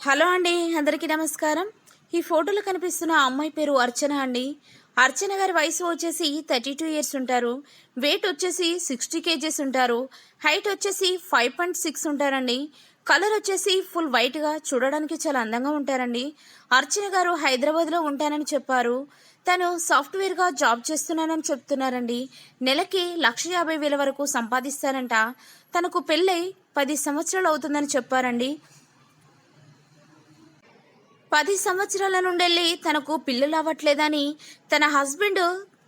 Hello అండి, అందరికీ నమస్కారం. ఈ ఫోటోలో కనిపిస్తున్న అమ్మాయి పేరు అర్చన అండి. అర్చన గారి వయసు వచ్చేసి 32 ఇయర్స్ ఉంటారు. వెయిట్ వచ్చేసి 60 కేజెస్ ఉంటారు. హైట్ వచ్చేసి 5.6 ఉంటారండి. కలర్ వచ్చేసి ఫుల్ వైట్గా చూడడానికి చాలా అందంగా ఉంటారండి. అర్చన గారు హైదరాబాద్లో ఉంటానని చెప్పారు. తను సాఫ్ట్వేర్గా జాబ్ చేస్తున్నానని చెప్తున్నారండి. నెలకి 1,50,000 వరకు సంపాదిస్తారంట. తనకు పెళ్ళై 10 సంవత్సరాలు అవుతుందని చెప్పారండి. 10 సంవత్సరాల నుండెళ్ళి తనకు పిల్లలు అవ్వట్లేదని తన హస్బెండ్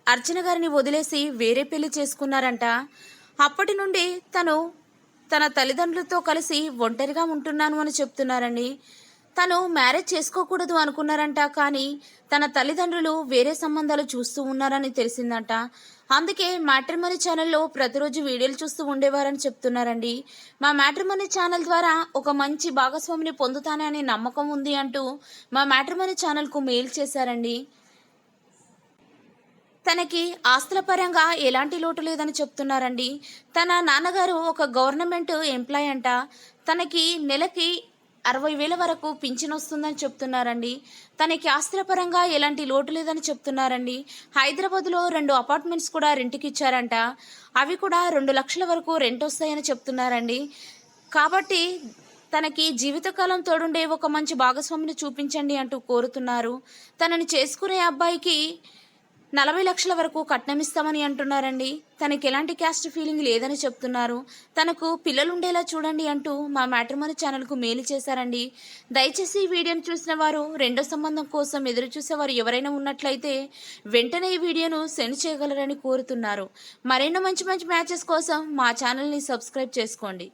అర్చన గారిని వదిలేసి వేరే పెళ్లి చేసుకున్నారంట. అప్పటి నుండి తను తన తల్లిదండ్రులతో కలిసి ఒంటరిగా ఉంటున్నాను అని చెప్తున్నారండి. తను మ్యారేజ్ చేసుకోకూడదు అనుకున్నారంట, కానీ తన తల్లిదండ్రులు వేరే సంబంధాలు చూస్తూ ఉన్నారని తెలిసిందంట. అందుకే మ్యాట్రిమోనీ ఛానల్లో ప్రతిరోజు వీడియోలు చూస్తూ ఉండేవారని చెప్తున్నారండి. మా మ్యాట్రిమోనీ ఛానల్ ద్వారా ఒక మంచి భాగస్వామిని పొందుతానని నమ్మకం ఉంది అంటూ మా మ్యాట్రిమోనీ ఛానల్కు మెయిల్ చేశారండి. తనకి ఆస్తుల పరంగా ఎలాంటి లోటు లేదని చెప్తున్నారండి. తన నాన్నగారు ఒక గవర్నమెంట్ ఎంప్లాయ్ అంట. తనకి నెలకి 60,000 వరకు పింఛన్ వస్తుందని చెప్తున్నారండి. తనకి ఆస్తుల పరంగా ఎలాంటి లోటు లేదని చెప్తున్నారండి. హైదరాబాద్లో 2 అపార్ట్మెంట్స్ కూడా రెంట్కి ఇచ్చారంట. అవి కూడా 2 లక్షల వరకు రెంట్ వస్తాయని చెప్తున్నారండి. కాబట్టి తనకి జీవితకాలం తోడుండే ఒక మంచి భాగస్వామిని చూపించండి అంటూ కోరుతున్నారు. తనని చేసుకునే అబ్బాయికి 40 లక్షల వరకు కట్నం ఇస్తామని అంటున్నారండి. తనకి ఎలాంటి క్యాస్ట్ ఫీలింగ్ లేదని చెప్తున్నారు. తనకు పిల్లలు ఉండేలా చూడండి అంటూ మా మ్యాట్రిమోనీ ఛానల్కు మెయిల్ చేశారండి. దయచేసి ఈ వీడియోను చూసిన వారు రెండో సంబంధం కోసం ఎదురు చూసేవారు ఎవరైనా ఉన్నట్లయితే వెంటనే ఈ వీడియోను సెండ్ చేయగలరని కోరుతున్నారు. మరెన్నో మంచి మంచి మ్యాచెస్ కోసం మా ఛానల్ని సబ్స్క్రైబ్ చేసుకోండి.